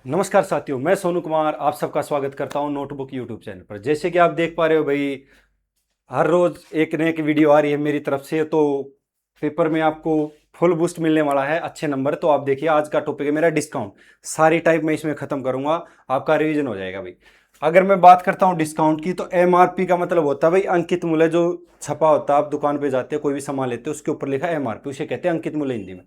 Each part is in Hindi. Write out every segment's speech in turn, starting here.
नमस्कार साथियों, मैं सोनू कुमार आप सबका स्वागत करता हूं नोटबुक यूट्यूब चैनल पर। जैसे कि आप देख पा रहे हो भाई, हर रोज एक न एक वीडियो आ रही है मेरी तरफ से। तो पेपर में आपको फुल बूस्ट मिलने वाला है, अच्छे नंबर। तो आप देखिए, आज का टॉपिक है मेरा डिस्काउंट। सारी टाइप मैं इसमें खत्म करूंगा, आपका रिवीजन हो जाएगा भाई। अगर मैं बात करता हूं डिस्काउंट की, तो एमआरपी का मतलब होता है भाई अंकित मूल्य। जो छपा होता है, आप दुकान पे जाते हो कोई भी सामान लेते हो, उसके ऊपर लिखा एमआरपी, उसे कहते हैं अंकित मूल्य हिंदी में।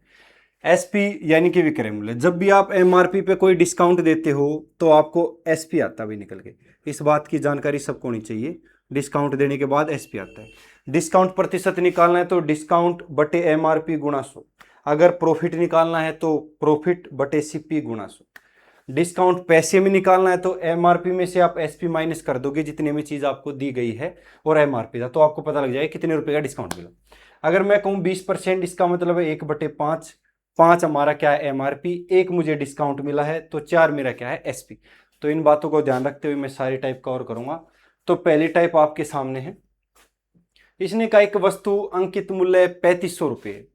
एसपी यानी कि विक्रय मूल्य। जब भी आप एमआरपी पे कोई डिस्काउंट देते हो तो आपको एसपी आता भी निकल के। इस बात की जानकारी सबको होनी चाहिए, डिस्काउंट देने के बाद एसपी आता है। डिस्काउंट प्रतिशत निकालना है तो डिस्काउंट बटे एमआरपी गुणा 100। अगर प्रॉफिट निकालना है तो प्रॉफिट बटे सीपी गुणा 100। डिस्काउंट पैसे में निकालना है तो एमआरपी में से आप एसपी माइनस कर दोगे जितने में चीज आपको दी गई है और एमआरपी का, तो आपको पता लग जाएगा कितने रुपए का डिस्काउंट मिला। अगर मैं कहूँ 20%, इसका मतलब है 1/5। 5 हमारा क्या है एमआरपी, 1 मुझे डिस्काउंट मिला है, तो 4 मेरा क्या है एसपी। तो इन बातों को ध्यान रखते हुए मैं सारी टाइप कवर करूंगा। तो पहली टाइप आपके सामने है। इसने कहा एक वस्तु अंकित मूल्य 3500 रुपये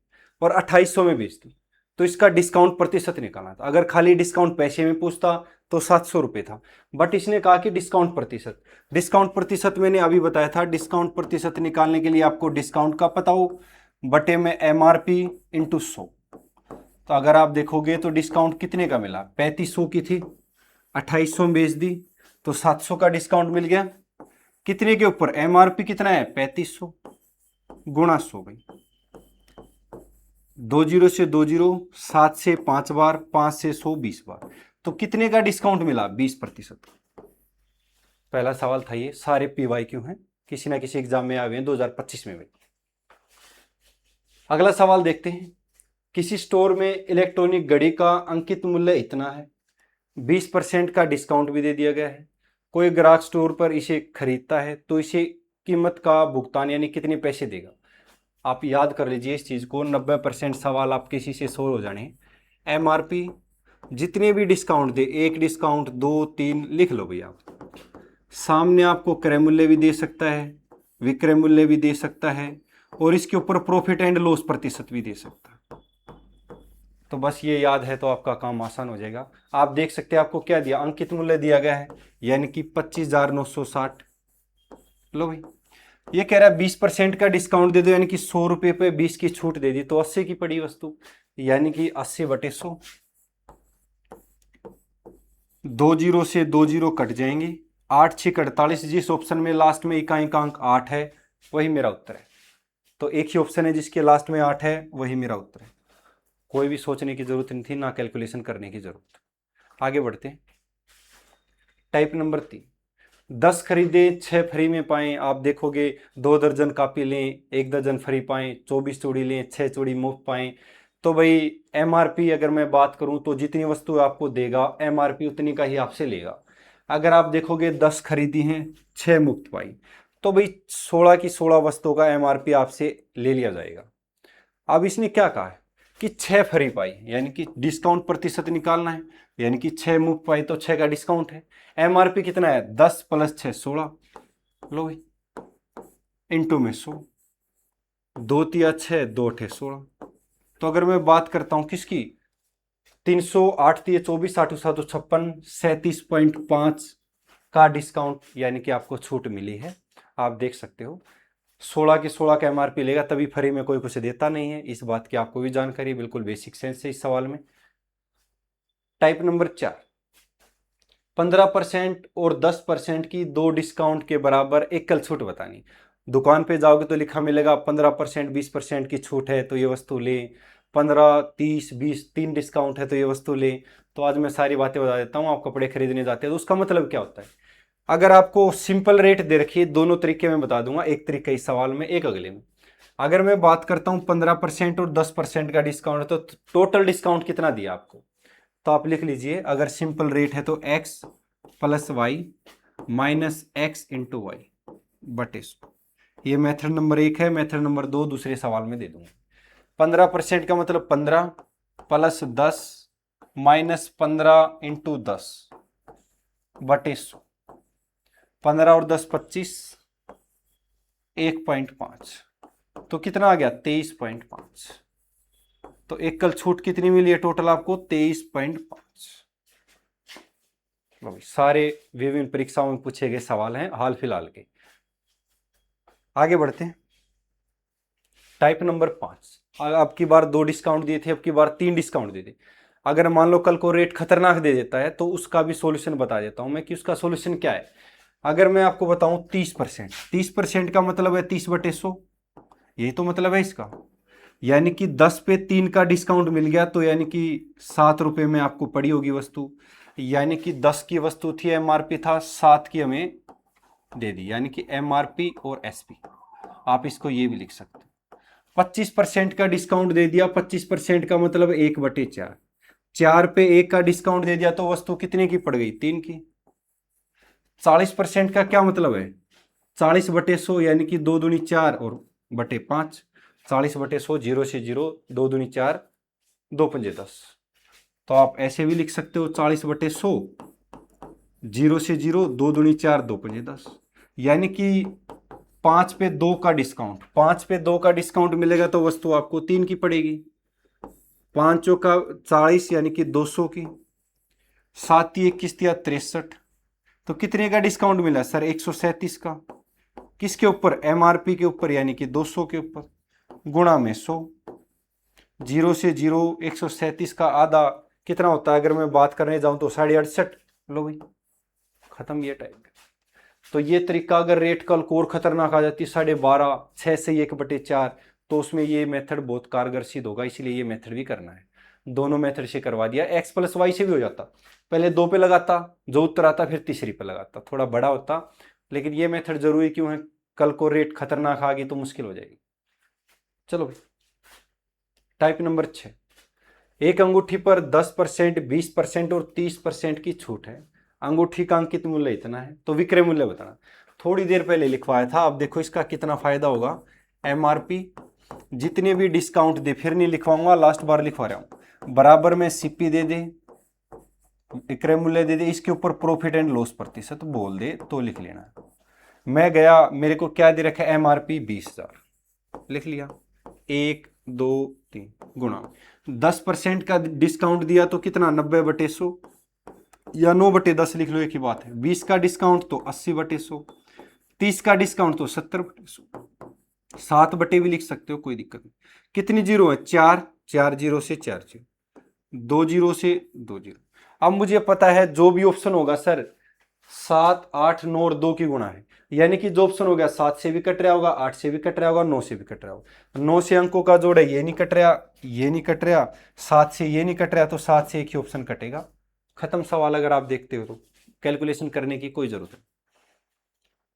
और 2800 में बेचती, तो इसका डिस्काउंट प्रतिशत निकालना था। अगर खाली डिस्काउंट पैसे में पूछता तो 700 रुपये था, बट इसने कहा कि डिस्काउंट प्रतिशत। डिस्काउंट प्रतिशत मैंने अभी बताया था, डिस्काउंट प्रतिशत निकालने के लिए आपको डिस्काउंट का पता हो बटे में एमआरपी इंटू 100। तो अगर आप देखोगे तो डिस्काउंट कितने का मिला, 3500 की थी, 2800 में बेच दी, तो 700 का डिस्काउंट मिल गया। कितने के ऊपर, एमआरपी कितना है 3500 गुणा 100 भाई। 20 से 20, 7 से 5 बार, 5 से 100, 20 बार। तो कितने का डिस्काउंट मिला, 20%। पहला सवाल था ये, सारे पीवाई क्यों हैं, किसी ना किसी एग्जाम में आए हुए हैं 2025 में भाई। अगला सवाल देखते हैं। किसी स्टोर में इलेक्ट्रॉनिक घड़ी का अंकित मूल्य इतना है, 20% का डिस्काउंट भी दे दिया गया है। कोई ग्राहक स्टोर पर इसे खरीदता है तो इसे कीमत का भुगतान यानी कितने पैसे देगा। आप याद कर लीजिए इस चीज को, 90% सवाल आपके इसी से सोल्व हो जाने। एमआरपी जितने भी डिस्काउंट दे, एक डिस्काउंट 2 3 लिख लो भैया आप। सामने आपको क्रय मूल्य भी दे सकता है, विक्रय मूल्य भी दे सकता है, और इसके ऊपर प्रॉफिट एंड लॉस प्रतिशत भी दे सकता है। तो बस ये याद है तो आपका काम आसान हो जाएगा। आप देख सकते हैं आपको क्या दिया, अंकित मूल्य दिया गया है यानी कि 25,960। लो भाई, ये कह रहा है 20% का डिस्काउंट दे दो यानी कि 100 रुपये पे 20 की छूट दे दी, तो 80 की पड़ी वस्तु यानी कि 80/100। 20 से 20 कट जाएंगे, 8 6 48। जिस ऑप्शन में लास्ट में इकाई अंक 8 है वही मेरा उत्तर है। तो एक ही ऑप्शन है जिसके लास्ट में 8 है, वही मेरा उत्तर है। कोई भी सोचने की जरूरत नहीं थी, ना कैलकुलेशन करने की जरूरत। आगे बढ़ते हैं। टाइप नंबर 3, 10 खरीदे 6 फ्री में पाएं। आप देखोगे 2 दर्जन कापी लें 1 दर्जन फ्री पाएं, 24 चूड़ी लें 6 चूड़ी मुफ्त पाएं। तो भाई एमआरपी अगर मैं बात करूं तो जितनी वस्तु आपको देगा एमआरपी उतनी का ही आपसे लेगा। अगर आप देखोगे 10 खरीदी हैं 6 मुफ्त पाई, तो भाई 16 की 16 वस्तुओं का एमआरपी आपसे ले लिया जाएगा। अब इसने क्या कहा है कि 6 फ्री पाई यानी कि डिस्काउंट प्रतिशत निकालना है, यानी कि 6 मुफ्त पाई तो 6 का डिस्काउंट है। एमआरपी कितना है, 10 + 6 16। लो भाई, इंटू में 100, 2 तिया 6, 2 अठे 16। तो अगर मैं बात करता हूं किसकी, 300, 8 तिया 24, 8 7 56, 37.5 का डिस्काउंट यानी कि आपको छूट मिली है। आप देख सकते हो 16 के 16 का एमआरपी लेगा, तभी फ्री में कोई कुछ देता नहीं है। इस बात की आपको भी जानकारी, बिल्कुल बेसिक सेंस है इस सवाल में। टाइप नंबर 4, 15% और 10% की दो डिस्काउंट के बराबर एकल छूट बतानी। दुकान पे जाओगे तो लिखा मिलेगा 15% 20% की छूट है तो ये वस्तु ले, 15 30 20 3 डिस्काउंट है तो ये वस्तु ले। तो आज मैं सारी बातें बता देता हूँ। आप कपड़े खरीदने जाते हैं तो उसका मतलब क्या होता है। अगर आपको सिंपल रेट दे रखी है, दोनों तरीके में बता दूंगा, एक तरीका इस सवाल में एक अगले में। अगर मैं बात करता हूं 15% और 10% का डिस्काउंट है तो टोटल डिस्काउंट कितना दिया आपको। तो आप लिख लीजिए, अगर सिंपल रेट है तो x + y - x × y बटे 100। ये मेथड नंबर 1 है। मेथड नंबर 2 दूसरे सवाल में दे दूंगा। 15% का मतलब 15 + 10 - 15 × 10 बटे 100। 15 और 10 25, 1.5, तो कितना आ गया 23.5। तो एकल छूट कितनी मिली है टोटल आपको 23.5। सारे विभिन्न परीक्षाओं में पूछे गए सवाल हैं हाल फिलहाल के। आगे बढ़ते हैं। टाइप नंबर 5, अब की बार 2 डिस्काउंट दिए थे, अब की बार 3 डिस्काउंट दे दे। अगर मान लो कल को रेट खतरनाक दे देता है तो उसका भी सॉल्यूशन बता देता हूं मैं कि उसका सॉल्यूशन क्या है। अगर मैं आपको बताऊं 30%, 30% का मतलब है 30/100, यही तो मतलब है इसका। यानी कि 10 पे 3 का डिस्काउंट मिल गया तो यानी कि 7 रुपए में आपको पड़ी होगी वस्तु। यानी कि 10 की वस्तु थी, एमआरपी था 7 की हमें दे दी, यानी कि एमआरपी और एसपी। आप इसको ये भी लिख सकते हो। 25% का डिस्काउंट दे दिया, 25% का मतलब 1/4, 4 पे 1 का डिस्काउंट दे दिया तो वस्तु कितने की पड़ गई, 3 की। 40% का क्या मतलब है, 40/100 यानी कि 2 दूनी 4 और बटे 5। 40/100, 0 से 0, 2 दूनी 4, 2 पंजे 10। तो आप ऐसे भी लिख सकते हो 40/100, 0 से 0, 2 दूनी 4, 2 पंजे 10। यानी कि 5 पे 2 का डिस्काउंट, 5 पे 2 का डिस्काउंट मिलेगा तो वस्तु आपको 3 की पड़ेगी। 5 का 40 यानी कि 200 की। 7 21 63, तो कितने का डिस्काउंट मिला सर, 137 का। किसके ऊपर, एमआरपी के ऊपर, यानी कि 200 के ऊपर, गुणा में 100। 0 से 0, 137 का आधा कितना होता है, अगर मैं बात करने जाऊं तो 68.5। लो भाई खत्म ये टाइप। तो ये तरीका, अगर रेट कल को और खतरनाक आ जाती 12.5, 6 से 1/4, तो उसमें ये मेथड बहुत कारगर सिद्ध होगा, इसलिए ये मेथड भी करना है। दोनों मेथड से करवा दिया। x + y से भी हो जाता, पहले 2 पे लगाता, जो उत्तर आता फिर तीसरी पे लगाता, थोड़ा बड़ा होता। लेकिन ये मेथड जरूरी क्यों है, कल को रेट खतरनाक आ गई तो मुश्किल हो जाएगी। चलो भाई, टाइप नंबर 6, एक अंगूठी पर 10%, 20% और 30% की छूट है। अंगूठी का अंकित मूल्य इतना है, तो विक्रय मूल्य बताना। थोड़ी देर पहले लिखवाया था, अब देखो इसका कितना फायदा होगा। एमआरपी जितने भी डिस्काउंट दे, फिर नहीं लिखवाऊंगा, लास्ट बार लिखवा रहा हूं, बराबर में सीपी दे दे, विक्रय मूल्य दे दे, इसके ऊपर प्रॉफिट एंड लॉस प्रतिशत बोल दे तो लिख लेना। मैं गया, मेरे को क्या दे रखा है, एमआरपी 20,000, लिख लिया। 1 2 3 गुणा 10% का डिस्काउंट दिया तो कितना, 90/100 या 9/10 लिख लो, एक ही बात है। 20 का डिस्काउंट तो 80/100, 30 का डिस्काउंट तो 70/100, 7 बटे भी लिख सकते हो, कोई दिक्कत नहीं। कितनी जीरो है, 4, 4 जीरो से 4 जीरो, 2 जीरो से 2 जीरो। अब मुझे पता है जो भी ऑप्शन होगा सर 7, 8, 9 और 2 की गुणा है, यानी कि जो ऑप्शन हो गया 7 से भी कट रहा होगा, 8 से भी कट रहा होगा, 9 से भी कट रहा होगा। 9 से अंकों का जोड़ है, ये नहीं कट रहा, ये नहीं कट रहा, 7 से ये नहीं कट रहा, तो 7 से एक ही ऑप्शन कटेगा। खत्म सवाल। अगर आप देखते हो तो कैलकुलेशन करने की कोई जरूरत नहीं,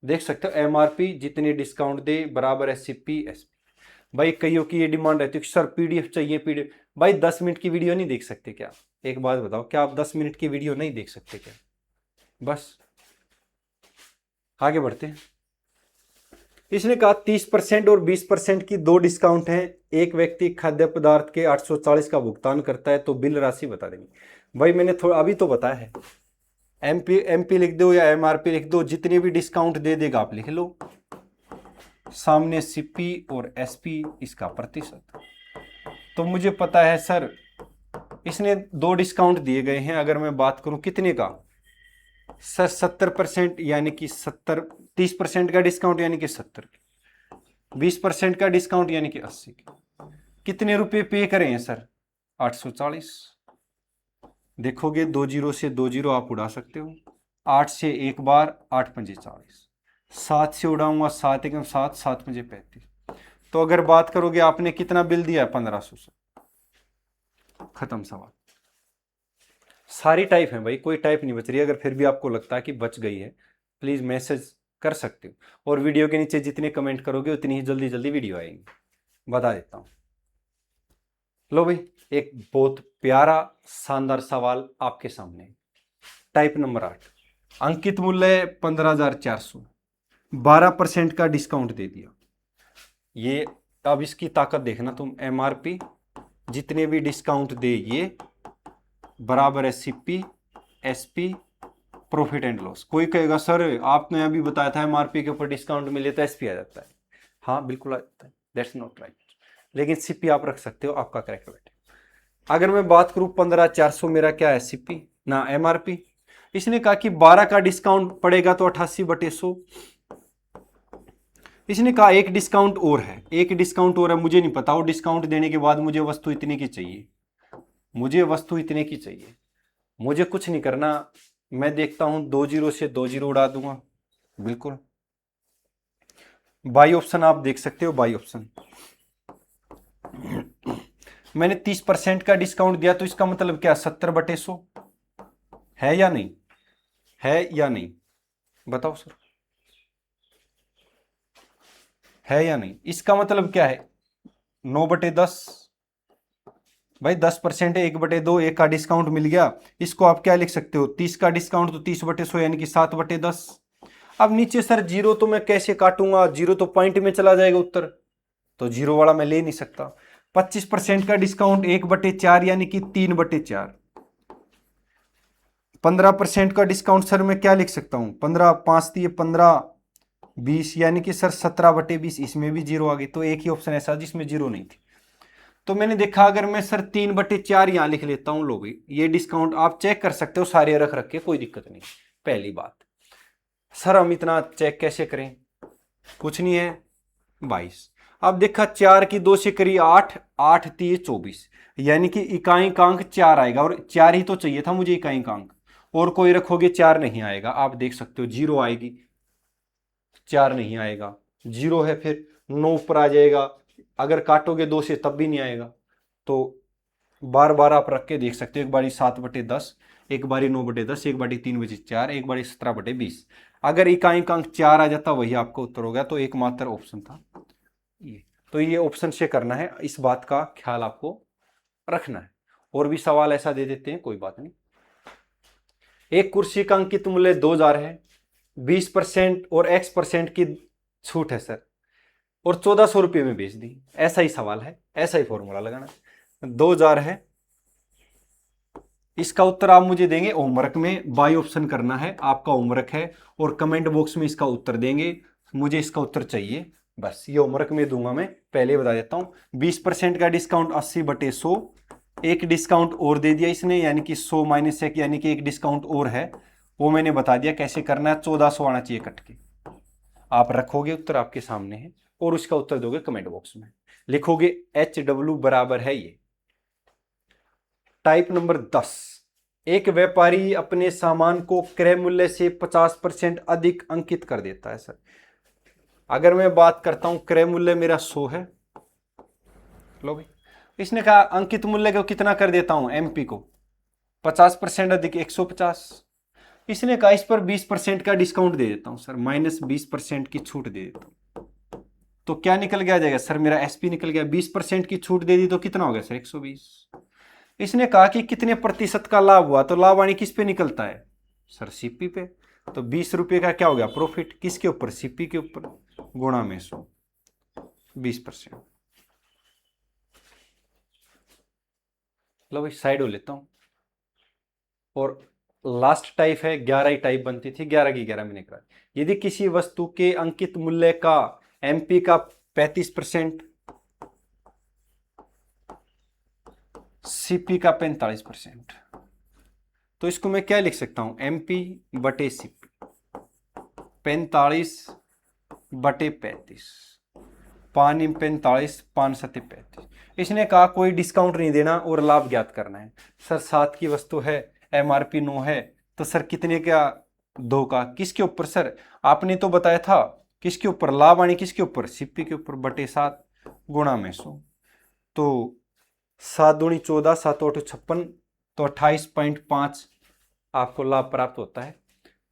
देख सकते हो। एमआरपी जितनी डिस्काउंट दे बराबर है सीपी एसपी। भाई कईयों की ये डिमांड रहती है सर पीडीएफ चाहिए, पीडीएफ। भाई 10 मिनट की वीडियो नहीं देख सकते क्या, एक बात बताओ, क्या आप 10 मिनट की वीडियो नहीं देख सकते क्या। बस आगे बढ़ते हैं। इसने कहा 30% और 20% की 2 डिस्काउंट हैं, एक व्यक्ति खाद्य पदार्थ के 840 का भुगतान करता है तो बिल राशि बता देंगे। भाई मैंने थोड़ा अभी तो बताया है, एमपी लिख दो या एमआरपी लिख दो, जितने भी डिस्काउंट दे देगा आप लिख लो, सामने सीपी और एसपी इसका प्रतिशत। तो मुझे पता है सर इसने 2 डिस्काउंट दिए गए हैं, अगर मैं बात करूं कितने का सर, 70%, यानी कि 70, 30% का डिस्काउंट यानी कि 70 की, 20% का डिस्काउंट यानी कि 80 की। कितने रुपए पे करें हैं सर, 840। देखोगे 2 जीरो से 2 जीरो आप उड़ा सकते हो, 8 से एक बार, 8 पंजे 40, 7 से उड़ाऊंगा, 7 एकम 7, 7 पंजे 35। तो अगर बात करोगे आपने कितना बिल दिया है, 1500 से। खत्म सवाल। सारी टाइप है भाई, कोई टाइप नहीं बच रही। अगर फिर भी आपको लगता है कि बच गई है, प्लीज मैसेज कर सकते हो, और वीडियो के नीचे जितने कमेंट करोगे उतनी ही जल्दी जल्दी वीडियो आएगी, बता देता हूं। लो भाई, एक बहुत प्यारा शानदार सवाल आपके सामने। टाइप नंबर 8, अंकित मूल्य 15,400, 12% का डिस्काउंट दे दिया। ये अब इसकी ताकत देखना तुम, एमआरपी जितने भी डिस्काउंट दे ये बराबर है CP SP profit and loss. कोई कहेगा सर आपने अभी बताया था एमआरपी के ऊपर डिस्काउंट मिले तो एसपी आ जाता है। हाँ बिल्कुल आ जाता है, दैट्स नॉट राइट, लेकिन सीपी आप रख सकते हो, आपका करेक्ट बैठे। अगर मैं बात करूं 15,400 मेरा क्या है सीपी ना एमआरपी, इसने कहा कि 12 का डिस्काउंट पड़ेगा तो 88/100। इसने कहा एक डिस्काउंट और है, एक डिस्काउंट और है, मुझे नहीं पता वो डिस्काउंट देने के बाद मुझे वस्तु इतने की चाहिए, मुझे वस्तु इतने की चाहिए। मुझे कुछ नहीं करना, मैं देखता हूं 2 जीरो से 2 जीरो उड़ा दूंगा, बिल्कुल। बाई ऑप्शन आप देख सकते हो, बाई ऑप्शन। मैंने 30% का डिस्काउंट दिया तो इसका मतलब क्या 70/100 है या नहीं, है या नहीं, बताओ सर, है या नहीं? इसका मतलब क्या है 9/10। भाई 10% है, 1/2, एक का डिस्काउंट मिल गया। इसको आप क्या लिख सकते हो, 30 का डिस्काउंट तो 30/100 यानी कि 7/10। अब नीचे सर जीरो तो मैं कैसे काटूंगा, जीरो तो पॉइंट में चला जाएगा उत्तर, तो जीरो वाला मैं ले नहीं सकता। 25% का डिस्काउंट 1/4 यानी कि 3/4। 15% का डिस्काउंट सर मैं क्या लिख सकता हूं, 15 5 दिए 15 20 यानी कि सर 17/20। इसमें भी जीरो आ गई, तो एक ही ऑप्शन ऐसा जिसमें जीरो नहीं थी। तो मैंने देखा अगर मैं सर 3/4 यहां लिख लेता हूं, लो भाई ये डिस्काउंट आप चेक कर सकते हो, सारे रख रख के, कोई दिक्कत नहीं। पहली बात सर हम इतना चेक कैसे करें, कुछ नहीं है 22। अब देखा 4 की 2 से करी 8, 8 3 24 यानी कि इकाई-अंक 4 आएगा, और 4 ही तो चाहिए था मुझे इकाई-अंक, और कोई रखोगे 4 नहीं आएगा, आप देख सकते हो जीरो आएगी, 4 नहीं आएगा, जीरो है, फिर 9 ऊपर आ जाएगा, अगर काटोगे 2 से तब भी नहीं आएगा। तो बार बार आप रख के देख सकते हो, एक बारी 7/10, एक बारी 9/10, एक बारी 3/4, एक बारी 17/20। अगर इकाई-अंक 4 आ जाता वही आपका उत्तर हो गया, तो एकमात्र ऑप्शन था ये। तो ये ऑप्शन से करना है, इस बात का ख्याल आपको रखना है। और भी सवाल ऐसा दे देते हैं, कोई बात नहीं। एक कुर्सी का अंकित मूल्य 2000 है, 20% और x% की छूट है सर, और 1400 रुपये में बेच दी, ऐसा ही सवाल है, ऐसा ही फॉर्मूला लगाना। 2000 है, इसका उत्तर आप मुझे देंगे होमवर्क में, बाई ऑप्शन करना है, आपका होमवर्क है, और कमेंट बॉक्स में इसका उत्तर देंगे, मुझे इसका उत्तर चाहिए, बस ये होमवर्क में दूंगा। मैं पहले बता देता हूं, 20% का डिस्काउंट 80/100, एक डिस्काउंट और दे दिया इसने, यानी कि 100 - 1 यानी कि एक डिस्काउंट और है, वो मैंने बता दिया कैसे करना है। 1400 आना चाहिए कट के, आप रखोगे उत्तर आपके सामने है, और उसका उत्तर दोगे कमेंट बॉक्स में, लिखोगे HW बराबर है ये। टाइप नंबर 10, एक व्यापारी अपने सामान को क्रय मूल्य से 50% अधिक अंकित कर देता है सर। अगर मैं बात करता हूं क्रय मूल्य मेरा 100 है, लो भाई, इसने कहा अंकित मूल्य को कितना कर देता हूं, MP को 50% अधिक 150। इसने कहा इस पर 20% का डिस्काउंट दे देता हूं सर, -20% की छूट दे देता हूं, तो क्या निकल गया जाएगा सर, मेरा SP निकल गया। 20% की छूट दे दी तो कितना हो गया सर, 120। इसने कहा कि कितने प्रतिशत का लाभ हुआ, तो लाभ वाणी किस पे निकलता है सर, CP पे, तो 20 रुपये का क्या हो गया प्रॉफिट, किसके ऊपर, CP के ऊपर, गुणा में 100, 20%। लो भाई साइड हो लेता हूं। और लास्ट टाइप है, 11 ही टाइप बनती थी, 11 की 11 मैंने करा। यदि किसी वस्तु के अंकित मूल्य का MP का 35%, CP का 45%, तो इसको मैं क्या लिख सकता हूं, MP/CP 45/35, 5×45, 5×7=35। इसने कहा कोई डिस्काउंट नहीं देना और लाभ ज्ञात करना है। सर 7 की वस्तु है, MRP 9 है, तो सर कितने का, 2 का, किसके ऊपर सर, आपने तो बताया था किसके ऊपर, लाभ आनी किसके ऊपर, CP के ऊपर, /7 गुणा में 100, तो 7 दूनी 14, 7 8 56, तो 28.5 आपको लाभ प्राप्त होता है।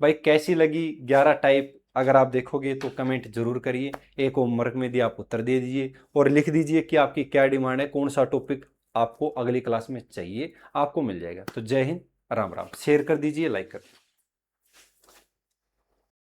भाई कैसी लगी 11 टाइप, अगर आप देखोगे तो कमेंट जरूर करिए, एक होमवर्क में दिया आप उत्तर दे दीजिए, और लिख दीजिए कि आपकी क्या डिमांड है, कौन सा टॉपिक आपको अगली क्लास में चाहिए, आपको मिल जाएगा। तो जय हिंद, राम राम। शेयर कर दीजिए, लाइक कर दीजिए।